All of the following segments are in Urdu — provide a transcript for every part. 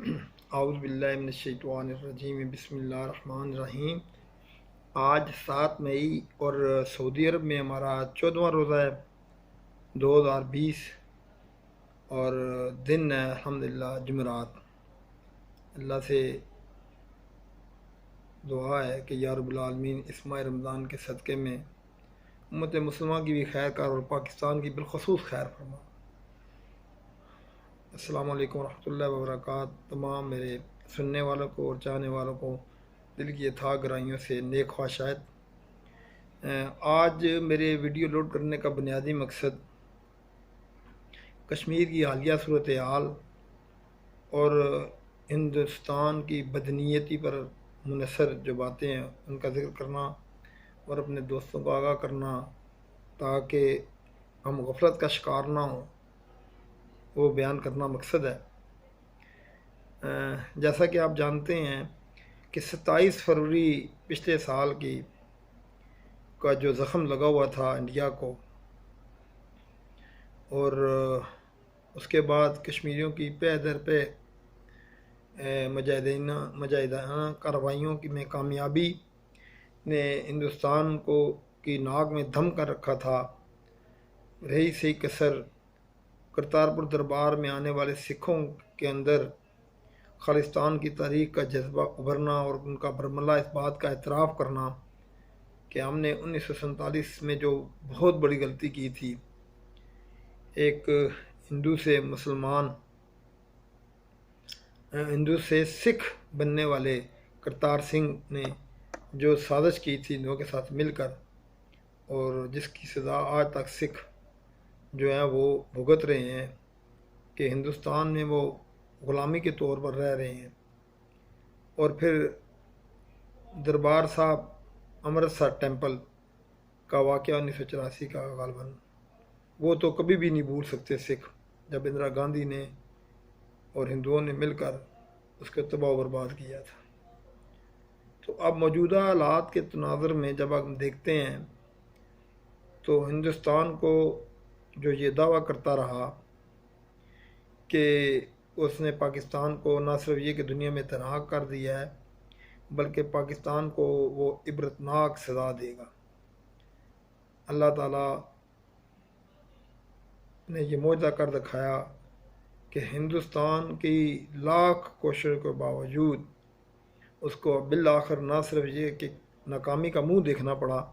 اعوذ باللہ من الشیطان الرجیم، بسم اللہ الرحمن الرحیم۔ آج 7 مئی اور سعودی عرب میں ہمارا 14واں روزہ ہے 2020، اور دن ہے الحمدللہ جمعرات۔ اللہ سے دعا ہے کہ یا رب العالمین اس ماہ رمضان کے صدقے میں امت مسلمہ کی بھی خیر کر اور پاکستان کی بالخصوص خیر فرما۔ السلام علیکم ورحمۃ اللہ وبرکاتہ۔ تمام میرے سننے والوں کو اور چاہنے والوں کو دل کی اتھاہ گہرائیوں سے نیک خواہشات۔ آج میرے ویڈیو لوڈ کرنے کا بنیادی مقصد کشمیر کی حالیہ صورتحال اور ہندوستان کی بدنیتی پر منحصر جو باتیں ہیں ان کا ذکر کرنا اور اپنے دوستوں کو آگاہ کرنا تاکہ ہم غفلت کا شکار نہ ہوں، وہ بیان کرنا مقصد ہے۔ جیسا کہ آپ جانتے ہیں کہ 27 فروری پچھلے سال کا جو زخم لگا ہوا تھا انڈیا کو، اور اس کے بعد کشمیریوں کی پہ در پہ مجاہدانہ کارروائیوں میں کامیابی نے ہندوستان کی ناک میں دھم کر رکھا تھا۔ رہی سی کسر کرتارپور دربار میں آنے والے سکھوں کے اندر خالصتان کی تاریخ کا جذبہ ابھرنا اور ان کا برملہ اس بات کا اعتراف کرنا کہ ہم نے 1947 میں جو بہت بڑی غلطی کی تھی، ایک ہندو سے سکھ بننے والے کرتار سنگھ نے جو سازش کی تھی ہندوؤں کے ساتھ مل کر، اور جس کی سزا آج تک سکھ جو ہیں وہ بھگت رہے ہیں کہ ہندوستان میں وہ غلامی کے طور پر رہ رہے ہیں۔ اور پھر دربار صاحب امرتسر ٹیمپل کا واقعہ 1984 کا غالباً وہ تو کبھی بھی نہیں بھول سکتے سکھ، جب اندرا گاندھی نے اور ہندوؤں نے مل کر اس کو تباہ و برباد کیا تھا۔ تو اب موجودہ حالات کے تناظر میں جب ہم دیکھتے ہیں تو ہندوستان کو جو یہ دعویٰ کرتا رہا کہ اس نے پاکستان کو نہ صرف یہ کہ دنیا میں تنہا کر دیا ہے بلکہ پاکستان کو وہ عبرتناک سزا دے گا، اللہ تعالیٰ نے یہ معجزہ کر دکھایا کہ ہندوستان کی لاکھ کوششوں کے باوجود اس کو بالآخر نہ صرف یہ کہ ناکامی کا منہ دیکھنا پڑا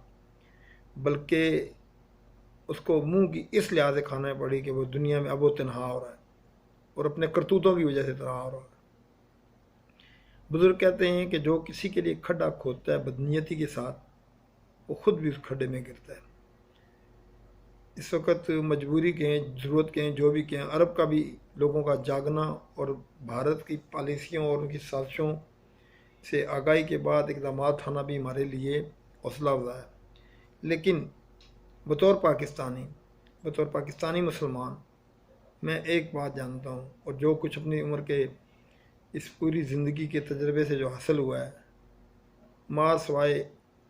بلکہ اس کو منہ کی اس لحاظ سے کھانا پڑی کہ وہ دنیا میں اب وہ تنہا ہو رہا ہے اور اپنے کرتوتوں کی وجہ سے تنہا ہو رہا ہے۔ بزرگ کہتے ہیں کہ جو کسی کے لیے کھڈا کھودتا ہے بدنیتی کے ساتھ، وہ خود بھی اس کھڈے میں گرتا ہے۔ اس وقت مجبوری کہیں، ضرورت کہیں، جو بھی کہیں، عرب کا بھی لوگوں کا جاگنا اور بھارت کی پالیسیوں اور ان کی سازشوں سے آگاہی کے بعد اقدامات اٹھانا بھی ہمارے لیے حوصلہ افزا ہے۔ لیکن بطور پاکستانی مسلمان میں ایک بات جانتا ہوں، اور جو کچھ اپنی عمر کے اس پوری زندگی کے تجربے سے جو حاصل ہوا ہے، ماں سوائے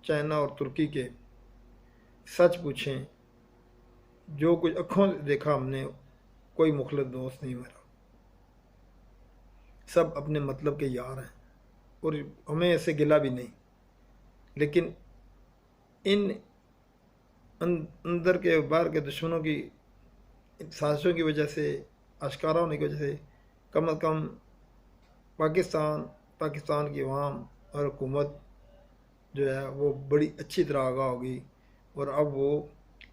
چائنا اور ترکی کے، سچ پوچھیں جو کچھ آنکھوں سے دیکھا ہم نے، کوئی مخلص دوست نہیں میرا، سب اپنے مطلب کے یار ہیں اور ہمیں ایسے گلہ بھی نہیں۔ لیکن ان اندر کے باہر کے دشمنوں کی سازشوں کی وجہ سے، آشکارا ہونے کی وجہ سے، کم از کم پاکستان کی عوام اور حکومت جو ہے وہ بڑی اچھی طرح آگاہ ہوگی، اور اب وہ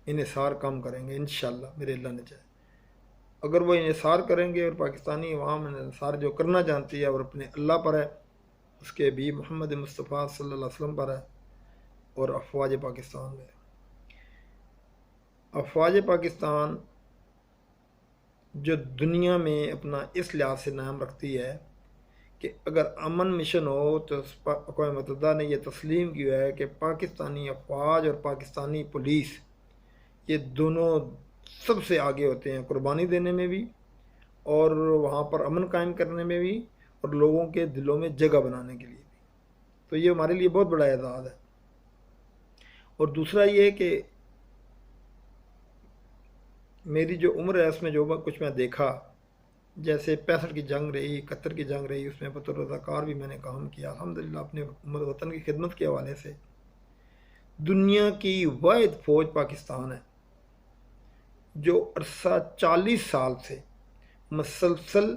انحصار کم کریں گے انشاءاللہ، میرے اللہ نے چاہے۔ اگر وہ انحصار کریں گے اور پاکستانی عوام انحصار جو کرنا جانتی ہے اور اپنے اللہ پر ہے، اس کے بھی محمد مصطفیٰ صلی اللہ علیہ وسلم پر ہے، اور افواج پاکستان میں، افواج پاکستان جو دنیا میں اپنا اس لحاظ سے نام رکھتی ہے کہ اگر امن مشن ہو تو اقوام متحدہ نے یہ تسلیم کیا ہے کہ پاکستانی افواج اور پاکستانی پولیس یہ دونوں سب سے آگے ہوتے ہیں، قربانی دینے میں بھی اور وہاں پر امن قائم کرنے میں بھی اور لوگوں کے دلوں میں جگہ بنانے کے لیے بھی۔ تو یہ ہمارے لیے بہت بڑا اعزاز ہے۔ اور دوسرا یہ کہ میری جو عمر ہے اس میں جو کچھ میں دیکھا، جیسے 65 کی جنگ رہی، 71 کی جنگ رہی، اس میں بطور رضاکار بھی میں نے کام کیا الحمدللہ اپنے وطن کی خدمت کے حوالے سے۔ دنیا کی واحد فوج پاکستان ہے جو عرصہ 40 سال سے مسلسل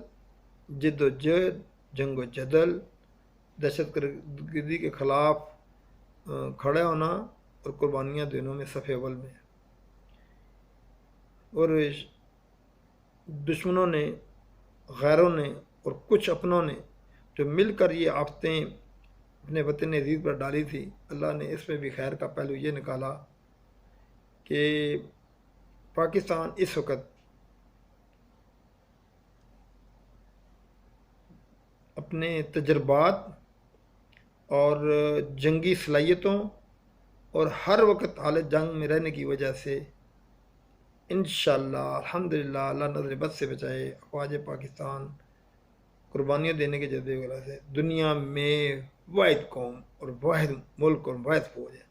جد و جہد، جنگ و جدل، دہشت گردی کے خلاف کھڑا ہونا اور قربانیاں دینوں میں صف اول میں ہے۔ اور دشمنوں نے، غیروں نے اور کچھ اپنوں نے جو مل کر یہ آفتیں اپنے وطن عزیز پر ڈالی تھی، اللہ نے اس میں بھی خیر کا پہلو یہ نکالا کہ پاکستان اس وقت اپنے تجربات اور جنگی صلاحیتوں اور ہر وقت حالت جنگ میں رہنے کی وجہ سے انشاءاللہ الحمدللہ اللہ نظر بد سے بچائے، افواج پاکستان قربانیاں دینے کے جذبے کی وجہ سے دنیا میں واحد قوم اور واحد ملک اور واحد فوج ہے۔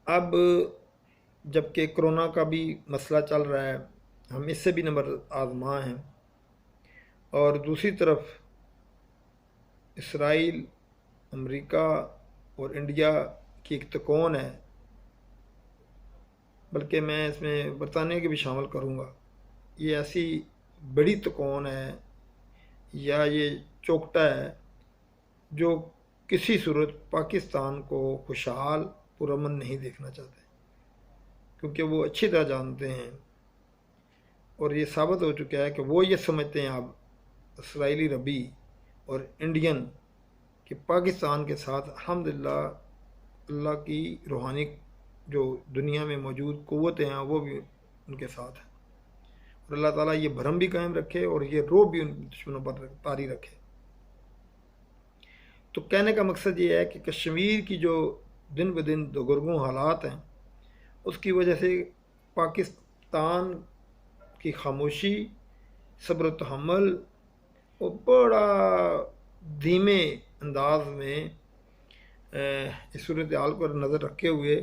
اب جبکہ کرونا کا بھی مسئلہ چل رہا ہے، ہم اس سے بھی نمبر آزما ہیں، اور دوسری طرف اسرائیل، امریکہ اور انڈیا کی ایک تکون ہے، بلکہ میں اس میں برطانیہ کی بھی شامل کروں گا۔ یہ ایسی بڑی تکون ہے یا یہ چوکٹا ہے جو کسی صورت پاکستان کو خوشحال پرامن نہیں دیکھنا چاہتے، کیونکہ وہ اچھی طرح جانتے ہیں اور یہ ثابت ہو چکا ہے کہ وہ یہ سمجھتے ہیں اب اسرائیلی ربی اور انڈین کہ پاکستان کے ساتھ الحمدللہ اللہ کی روحانی جو دنیا میں موجود قوتیں ہیں وہ بھی ان کے ساتھ ہیں، اور اللہ تعالیٰ یہ بھرم بھی قائم رکھے اور یہ روب بھی ان دشمنوں پر طاری رکھے۔ تو کہنے کا مقصد یہ ہے کہ کشمیر کی جو دن بدن دگرگوں حالات ہیں، اس کی وجہ سے پاکستان کی خاموشی، صبر و تحمل اور بڑا دھیمے انداز میں اس صورتحال پر نظر رکھے ہوئے،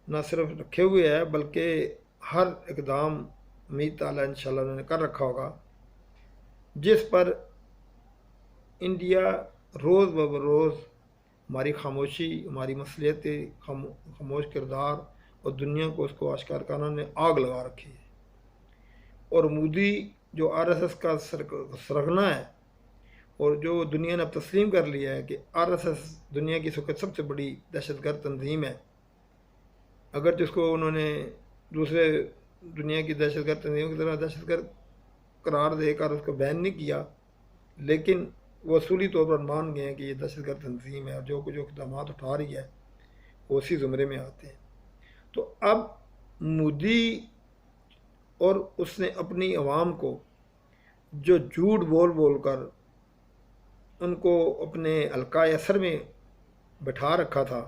نہ صرف رکھے ہوئے ہے بلکہ ہر اقدام امید تعالیٰ انشاءاللہ انہوں نے کر رکھا ہوگا، جس پر انڈیا روز بروز ہماری خاموشی، ہماری مصلحتیں، خاموش کردار اور دنیا کو اس کو آشکار کرنا نے آگ لگا رکھی ہے۔ اور مودی جو RSS کا سرغنہ ہے اور جو دنیا نے اب تسلیم کر لیا ہے کہ RSS دنیا کی سب سے بڑی دہشت گرد تنظیم ہے، اگر جس کو انہوں نے دوسرے دنیا کی دہشت گرد تنظیموں کی طرح دہشت گرد قرار دے کر اس کو بین نہیں کیا، لیکن وہ اصولی طور پر مان گئے ہیں کہ یہ دہشت گرد تنظیم ہے اور جو اقدامات اٹھا رہی ہے وہ اسی زمرے میں آتے ہیں۔ تو اب مودی اور اس نے اپنی عوام کو جو جھوٹ بول کر ان کو اپنے حلقۂ اثر میں بٹھا رکھا تھا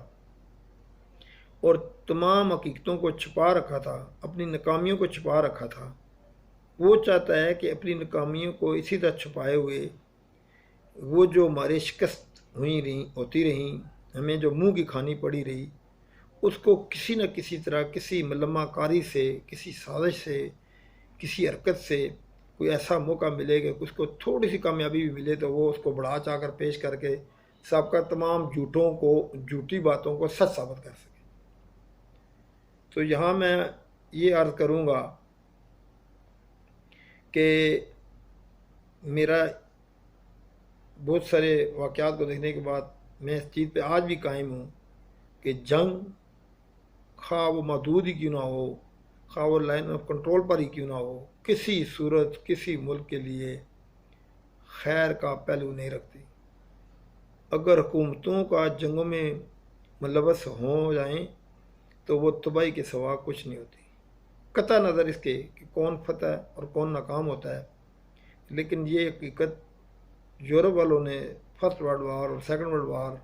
اور تمام حقیقتوں کو چھپا رکھا تھا، اپنی ناکامیوں کو چھپا رکھا تھا، وہ چاہتا ہے کہ اپنی ناکامیوں کو اسی طرح چھپائے ہوئے وہ جو ہمارے شکست ہوتی رہیں، ہمیں جو منہ کی کھانی پڑی رہی، اس کو کسی نہ کسی طرح، کسی ملمہ کاری سے، کسی سازش سے، کسی حرکت سے کوئی ایسا موقع ملے گا کہ اس کو تھوڑی سی کامیابی بھی ملے تو وہ اس کو بڑھا چاہ کر پیش کر کے سابقہ تمام جھوٹی باتوں کو سچ ثابت کر سکے۔ تو یہاں میں یہ عرض کروں گا کہ میرا بہت سارے واقعات کو دیکھنے کے بعد میں اس چیز پہ آج بھی قائم ہوں کہ جنگ خواہ وہ محدود ہی کیوں نہ ہو، خواہ وہ لائن آف کنٹرول پر ہی کیوں نہ ہو، کسی صورت کسی ملک کے لیے خیر کا پہلو نہیں رکھتی۔ اگر حکومتوں کا جنگوں میں ملوث ہو جائیں تو وہ تباہی کے سوا کچھ نہیں ہوتی، قطع نظر اس کے کہ کون فتح اور کون ناکام ہوتا ہے۔ لیکن یہ حقیقت یورپ والوں نے فرسٹ ورلڈ وار اور سیکنڈ ورلڈ وار،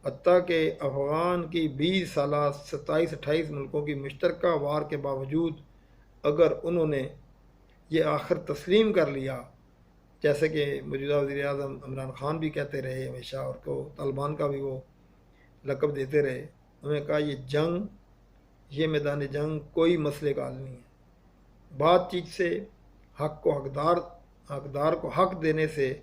حتیٰ کہ افغان کی 20 سالہ 27-28 ملکوں کی مشترکہ وار کے باوجود اگر انہوں نے یہ آخر تسلیم کر لیا، جیسے کہ موجودہ وزیر اعظم عمران خان بھی کہتے رہے ہمیشہ، اور کو طالبان کا بھی وہ لقب دیتے رہے، انہوں نے کہا یہ جنگ، یہ میدان جنگ کوئی مسئلے کا حل نہیں ہے، بات چیت سے، حقدار کو حق دینے سے